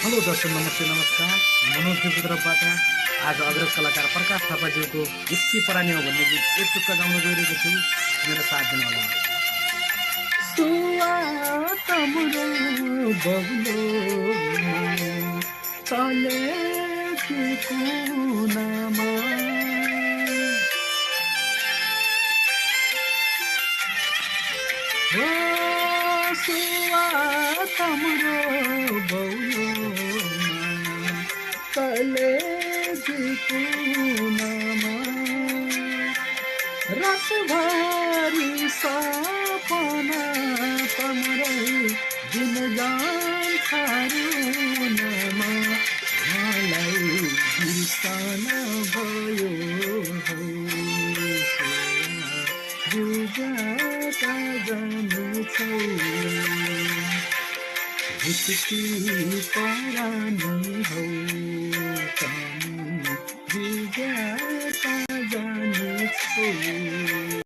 Hello दर्शक नमस्ते नमस्कार मनोज देवको तर्फबाट आज अग्रज कलाकार प्रकाश थापाज्यूको यति परानी हो भन्ने गीत एक टुक्का गाउन गइरहेको छु मेरो साथ दिनु होला। सुवा तमुरो बबुलो चले कुनामा ओ सुवा तमुरो बबुलो कलेजीकुनामा रातभरि सपना तमरै दिन जान्छ रुनमा मलाई बिर्सन भयो जुगाका जानु छौ उसकी परानी हो तम जुगाका जानु छौ।